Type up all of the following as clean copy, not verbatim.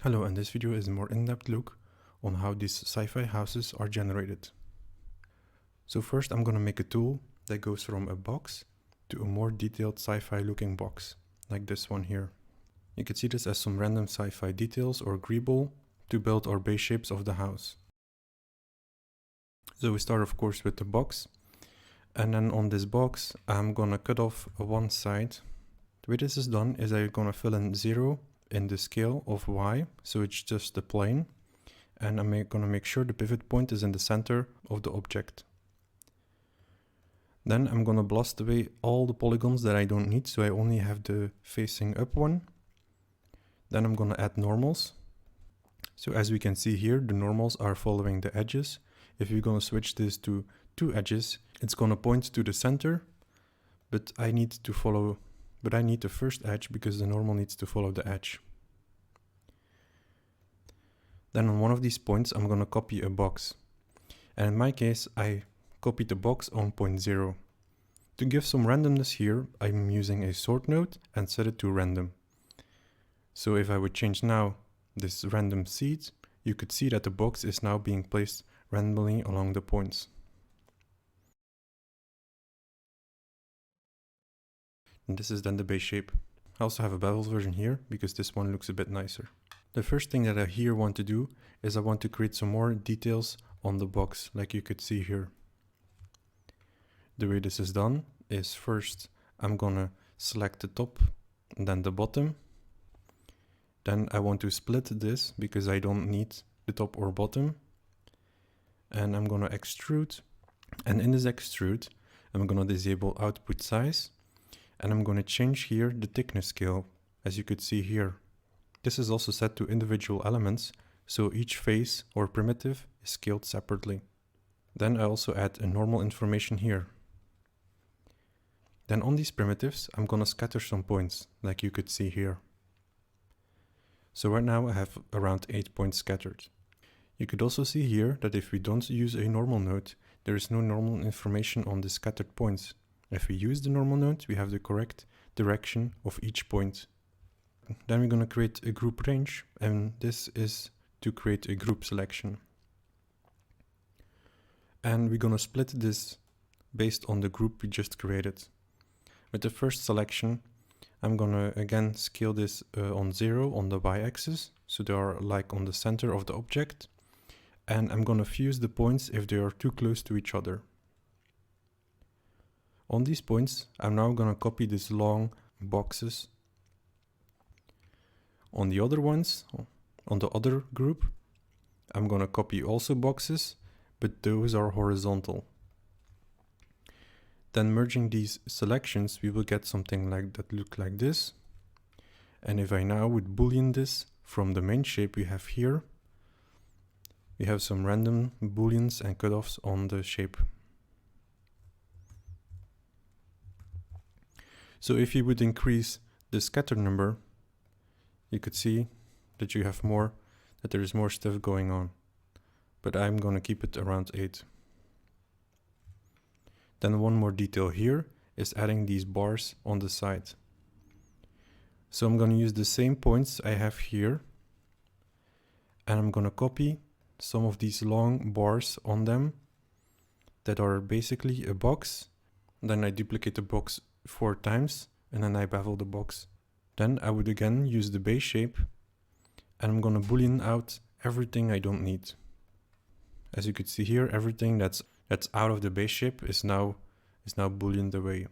Hello, and this video is a more in-depth look on how these sci-fi houses are generated. So first I'm going to make a tool that goes from a box to a more detailed sci-fi looking box, like this one here. You can see this as some random sci-fi details or greeble to build our base shapes of the house. So we start of course with the box, and then on this box I'm going to cut off one side. The way this is done is I'm going to fill in 0 in the scale of y, so it's just the plane, and I'm going to make sure the pivot point is in the center of the object. Then I'm going to blast away all the polygons that I don't need, so I only have the facing up one. Then I'm going to add normals. So as we can see here, the normals are following the edges. If we're going to switch this to 2 edges, it's going to point to the center, but I need the first edge because the normal needs to follow the edge. Then on one of these points, I'm going to copy a box. And in my case, I copied the box on point 0. To give some randomness here, I'm using a sort node and set it to random. So if I would change now this random seed, you could see that the box is now being placed randomly along the points. And this is then the base shape. I also have a beveled version here because this one looks a bit nicer. The first thing that I here want to do is I want to create some more details on the box, like you could see here. The way this is done is first I'm gonna select the top and then the bottom. Then I want to split this because I don't need the top or bottom. And I'm gonna extrude. And in this extrude, I'm gonna disable output size. And I'm gonna change here the thickness scale, as you could see here. This is also set to individual elements, so each face or primitive is scaled separately. Then I also add a normal information here. Then on these primitives, I'm gonna scatter some points, like you could see here. So right now I have around 8 points scattered. You could also see here that if we don't use a normal node, there is no normal information on the scattered points. If we use the normal node, we have the correct direction of each point. Then we're going to create a group range, and this is to create a group selection. And we're going to split this based on the group we just created. With the first selection, I'm going to again scale this on 0 on the y-axis, so they are like on the center of the object. And I'm going to fuse the points if they are too close to each other. On these points, I'm now going to copy these long boxes. On the other ones, on the other group, I'm going to copy also boxes, but those are horizontal. Then merging these selections, we will get something like that look like this. And if I now would boolean this from the main shape we have here, we have some random booleans and cutoffs on the shape. So if you would increase the scatter number, you could see that you have more, that there is more stuff going on. But I'm going to keep it around 8. Then one more detail here is adding these bars on the side. So I'm going to use the same points I have here, and I'm going to copy some of these long bars on them that are basically a box. Then I duplicate the box 4 times, and then I bevel the box. Then I would again use the base shape, and I'm going to boolean out everything I don't need. As you could see here, everything that's out of the base shape is now booleaned away.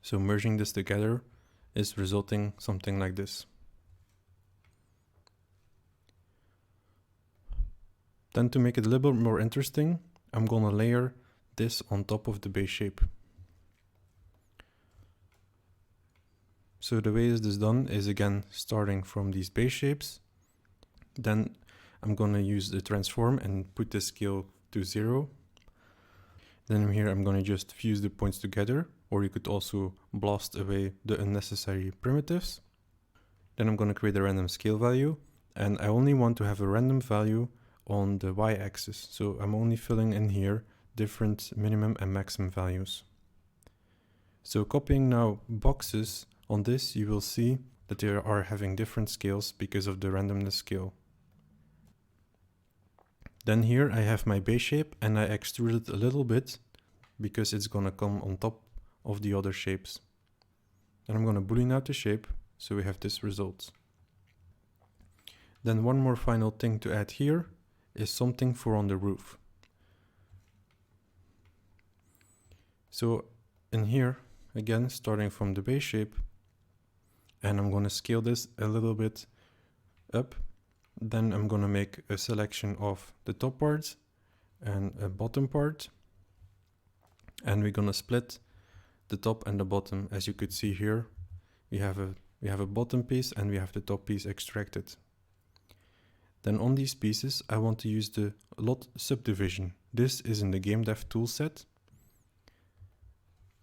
So merging this together is resulting something like this. Then to make it a little bit more interesting, I'm going to layer this on top of the base shape. So the way this is done is again starting from these base shapes. Then I'm going to use the transform and put the scale to 0. Then here I'm going to just fuse the points together, or you could also blast away the unnecessary primitives. Then I'm going to create a random scale value, and I only want to have a random value on the y-axis. So I'm only filling in here different minimum and maximum values. So copying now boxes on this, you will see that they are having different scales because of the randomness scale. Then here I have my base shape and I extrude it a little bit because it's gonna come on top of the other shapes. And I'm gonna boolean out the shape so we have this result. Then one more final thing to add here is something for on the roof. So in here, again, starting from the base shape, and I'm gonna scale this a little bit up. Then I'm gonna make a selection of the top part and a bottom part. And we're gonna split the top and the bottom. As you could see here, we have a bottom piece and we have the top piece extracted. Then on these pieces, I want to use the lot subdivision. This is in the game dev toolset.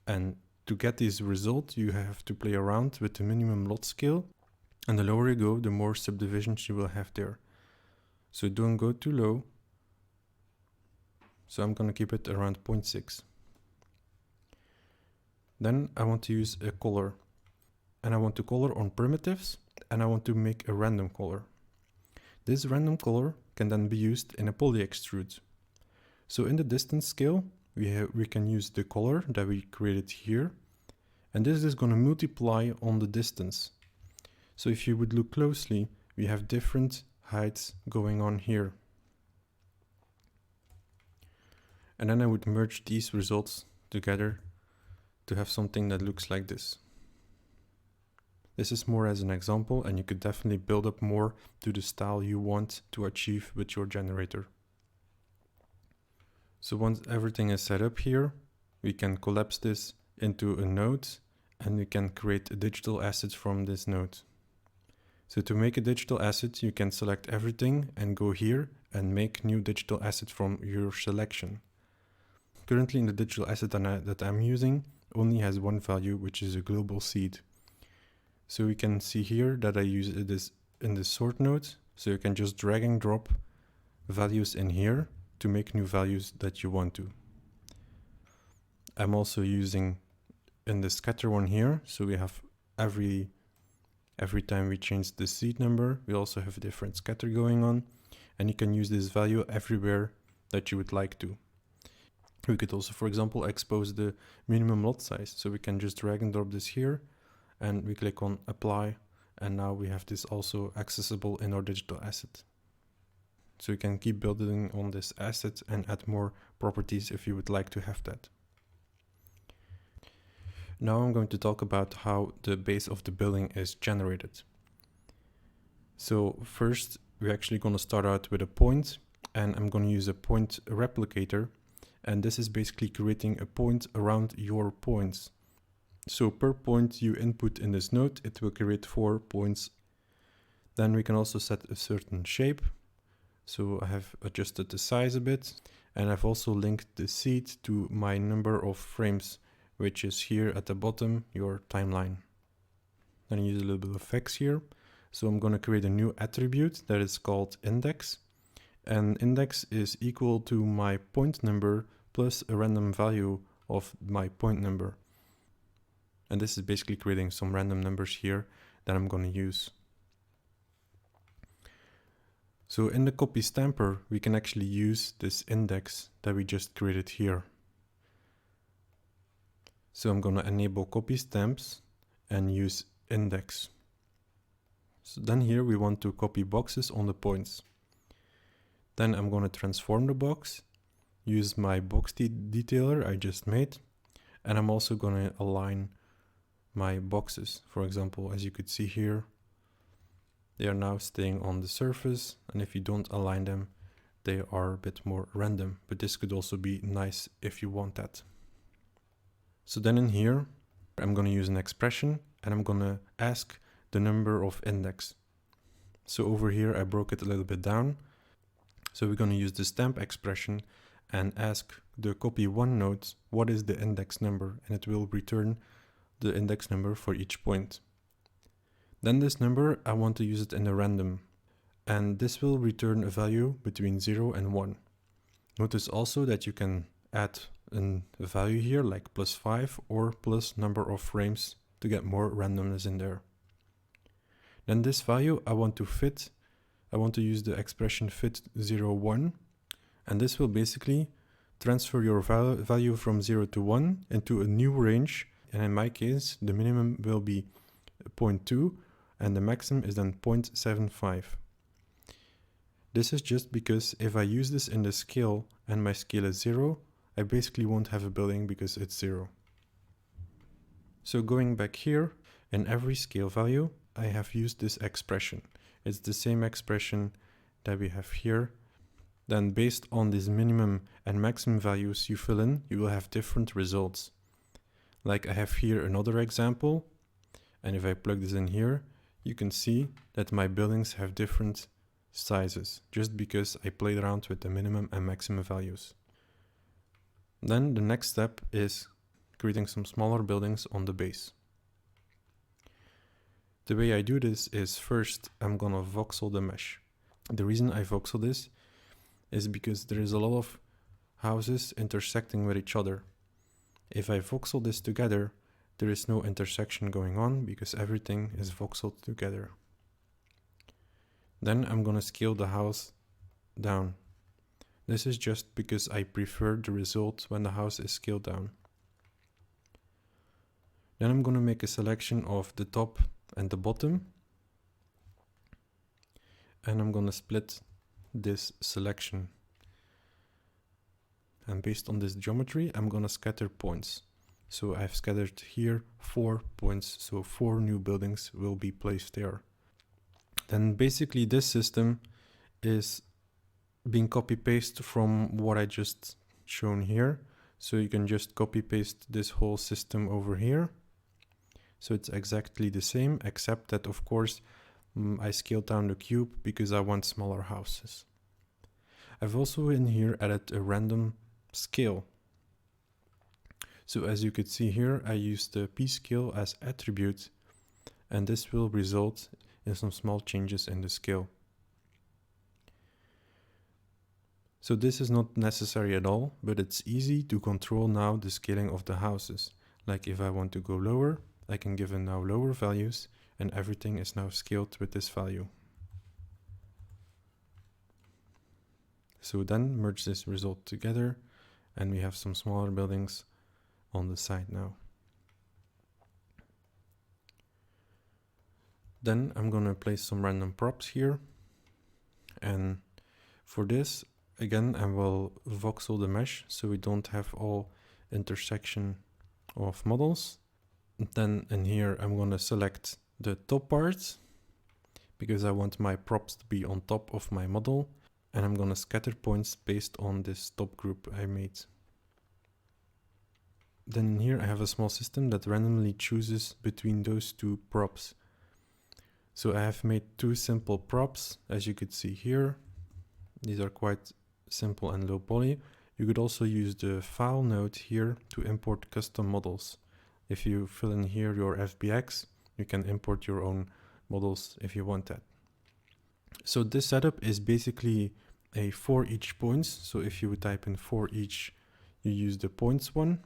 And to get this result, you have to play around with the minimum lot scale. And the lower you go, the more subdivisions you will have there. So don't go too low. So I'm gonna keep it around 0.6. Then I want to use a color. And I want to color on primitives, and I want to make a random color. This random color can then be used in a poly extrude. So in the distance scale, we can use the color that we created here, and this is going to multiply on the distance. So if you would look closely, we have different heights going on here. And then I would merge these results together to have something that looks like this. This is more as an example, and you could definitely build up more to the style you want to achieve with your generator. So once everything is set up here, we can collapse this into a node and we can create a digital asset from this node. So to make a digital asset, you can select everything and go here and make new digital asset from your selection. Currently the digital asset that I'm using only has one value, which is a global seed. So we can see here that I use this in the sort node. So you can just drag and drop values in here to make new values that you want to. I'm also using in the scatter one here. So we have every time we change the seed number, we also have a different scatter going on. And you can use this value everywhere that you would like to. We could also, for example, expose the minimum lot size. So we can just drag and drop this here. And we click on apply, and now we have this also accessible in our digital asset. So you can keep building on this asset and add more properties if you would like to have that. Now I'm going to talk about how the base of the building is generated. So first, we're actually going to start out with a point, and I'm going to use a point replicator. And this is basically creating a point around your points. So per point you input in this node, it will create 4 points. Then we can also set a certain shape. So I have adjusted the size a bit, and I've also linked the seed to my number of frames, which is here at the bottom, your timeline. Then I use a little bit of X here. So I'm going to create a new attribute that is called index. And index is equal to my point number plus a random value of my point number. And this is basically creating some random numbers here that I'm going to use. So in the copy stamper, we can actually use this index that we just created here. So I'm going to enable copy stamps and use index. So then here we want to copy boxes on the points. Then I'm going to transform the box, use my box detailer I just made, and I'm also going to align my boxes. For example, as you could see here, they are now staying on the surface, and if you don't align them, they are a bit more random, but this could also be nice if you want that. So then in here, I'm going to use an expression, and I'm going to ask the number of index. So over here, I broke it a little bit down. So we're going to use the stamp expression and ask the copy one node, what is the index number? And it will return the index number for each point. Then this number, I want to use it in a random, and this will return a value between 0 and 1. Notice also that you can add a value here like +5 or plus number of frames to get more randomness in there. Then this value I want to use the expression fit 0, 1, and this will basically transfer your value from 0 to 1 into a new range, and in my case the minimum will be 0.2 and the maximum is then 0.75. This is just because if I use this in the scale and my scale is 0, I basically won't have a building because it's 0. So going back here, in every scale value I have used this expression. It's the same expression that we have here. Then based on these minimum and maximum values you fill in, you will have different results. Like I have here another example, and if I plug this in here, you can see that my buildings have different sizes, just because I played around with the minimum and maximum values. Then the next step is creating some smaller buildings on the base. The way I do this is first I'm gonna voxel the mesh. The reason I voxel this is because there is a lot of houses intersecting with each other. If I voxel this together, there is no intersection going on because everything is voxeled together. Then I'm gonna scale the house down. This is just because I prefer the result when the house is scaled down. Then I'm gonna make a selection of the top and the bottom, and I'm gonna split this selection, and based on this geometry I'm gonna scatter points. So I've scattered here 4 points, so 4 new buildings will be placed there. Then basically this system is being copy-paste from what I just shown here, so you can just copy-paste this whole system over here. So it's exactly the same, except that of course I scaled down the cube because I want smaller houses. I've also in here added a random scale. So as you could see here, I used the p-scale as attribute, and this will result in some small changes in the scale. So this is not necessary at all, but it's easy to control now the scaling of the houses. Like if I want to go lower, I can give it now lower values, and everything is now scaled with this value. So then merge this result together, and we have some smaller buildings on the side now. Then I'm gonna place some random props here, and for this again I will voxel the mesh so we don't have all intersection of models. Then in here I'm gonna select the top part because I want my props to be on top of my model, and I'm gonna scatter points based on this top group I made. Then in here I have a small system that randomly chooses between those two props. So I have made 2 simple props, as you could see here. These are quite simple and low poly. You could also use the file node here to import custom models. If you fill in here your FBX, you can import your own models if you want that. So this setup is basically a for each points. So if you would type in for each, you use the points one.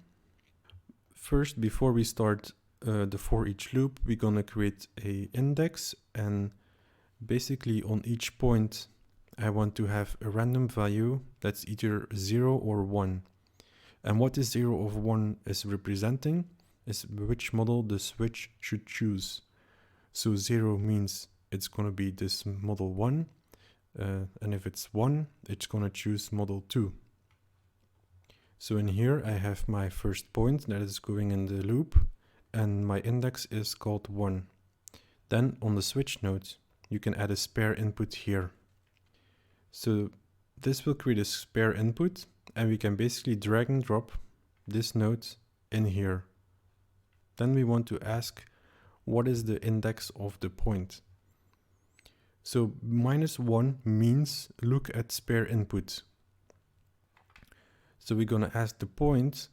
First, before we start the for each loop, we're gonna create a index, and basically on each point I want to have a random value that's either 0 or 1. And what this 0 or 1 is representing is which model the switch should choose. So 0 means it's gonna be this model 1, and if it's 1, it's gonna choose model 2. So in here I have my first point that is going in the loop, and my index is called 1. Then on the switch node, you can add a spare input here. So this will create a spare input, and we can basically drag and drop this node in here. Then we want to ask, what is the index of the point? So -1 means look at spare input. So we're gonna ask the point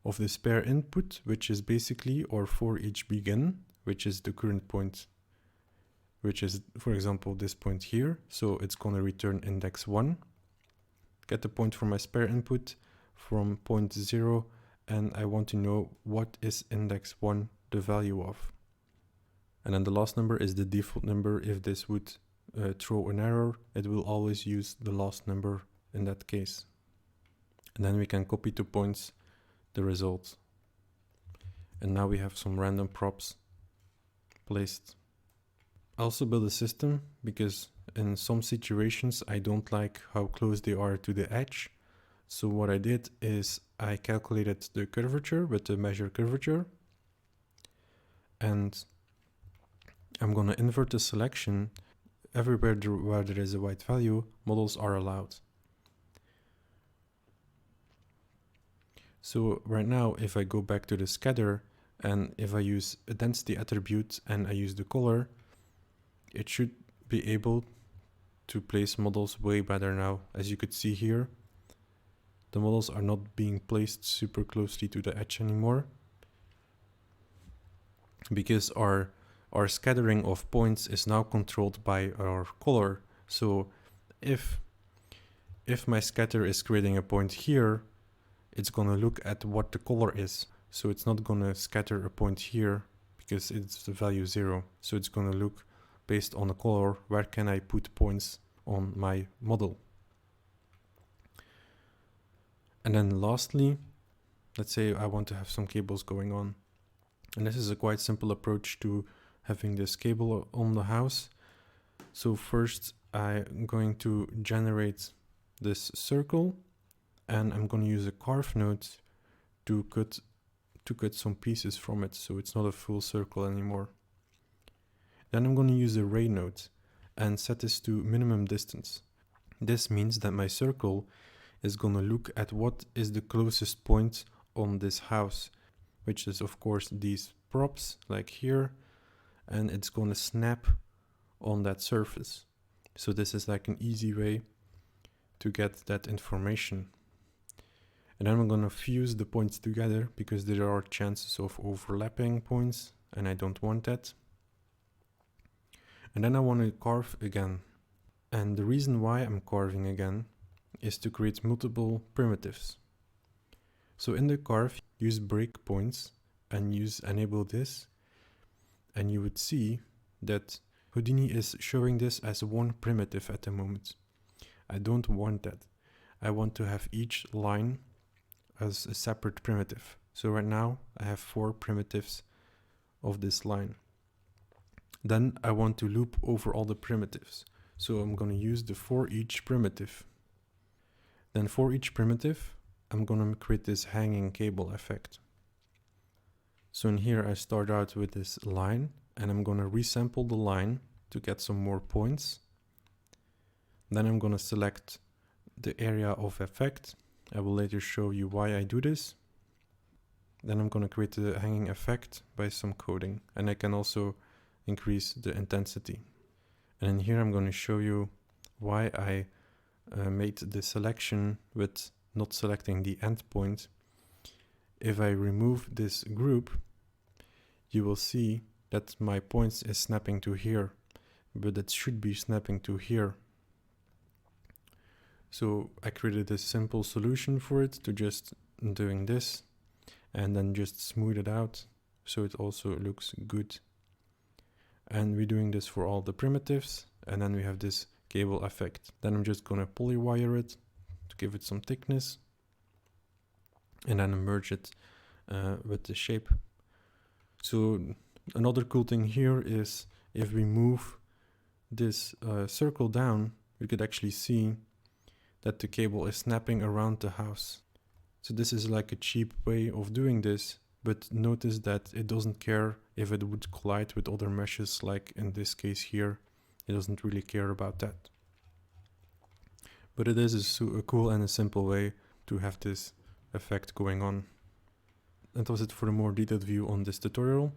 of the spare input, which is basically our for each begin, which is the current point, which is, for example, this point here. So it's gonna return index 1. Get the point for my spare input from point 0, and I want to know what is index 1 the value of. And then the last number is the default number. If this would throw an error, it will always use the last number in that case. And then we can copy to points the result. And now we have some random props placed. I also build a system because in some situations I don't like how close they are to the edge. So what I did is I calculated the curvature with the measure curvature, and I'm gonna invert the selection. Everywhere where there is a white value, models are allowed. So right now, if I go back to the scatter, and if I use a density attribute and I use the color, it should be able to place models way better now. As you could see here, the models are not being placed super closely to the edge anymore, because our scattering of points is now controlled by our color. So if my scatter is creating a point here, it's gonna look at what the color is. So it's not gonna scatter a point here because it's the value 0. So it's gonna look based on the color, where can I put points on my model. And then lastly, let's say I want to have some cables going on. And this is a quite simple approach to having this cable on the house. So first I'm going to generate this circle, and I'm going to use a carve node to cut some pieces from it, so it's not a full circle anymore. Then I'm going to use a ray node and set this to minimum distance. This means that my circle is going to look at what is the closest point on this house, which is of course these props like here, and it's going to snap on that surface. So this is like an easy way to get that information. And then I'm going to fuse the points together because there are chances of overlapping points and I don't want that. And then I want to carve again. And the reason why I'm carving again is to create multiple primitives. So in the carve, use breakpoints and enable this, and you would see that Houdini is showing this as one primitive at the moment. I don't want that. I want to have each line as a separate primitive. So right now I have 4 primitives of this line. Then I want to loop over all the primitives. So I'm going to use the for each primitive. Then for each primitive, I'm going to create this hanging cable effect. So in here I start out with this line, and I'm going to resample the line to get some more points. Then I'm going to select the area of effect. I will later show you why I do this. Then I'm going to create the hanging effect by some coding, and I can also increase the intensity. And in here I'm going to show you why I made the selection with not selecting the endpoint. If I remove this group, you will see that my points is snapping to here, but it should be snapping to here. So I created a simple solution for it, to just doing this and then just smooth it out so it also looks good. And we're doing this for all the primitives, and then we have this cable effect. Then I'm just gonna polywire it to give it some thickness, and then merge it with the shape. So another cool thing here is if we move this circle down, we could actually see that the cable is snapping around the house. So this is like a cheap way of doing this, but notice that it doesn't care if it would collide with other meshes, like in this case here. It doesn't really care about that. But it is a cool and a simple way to have this effect going on. That was it for a more detailed view on this tutorial.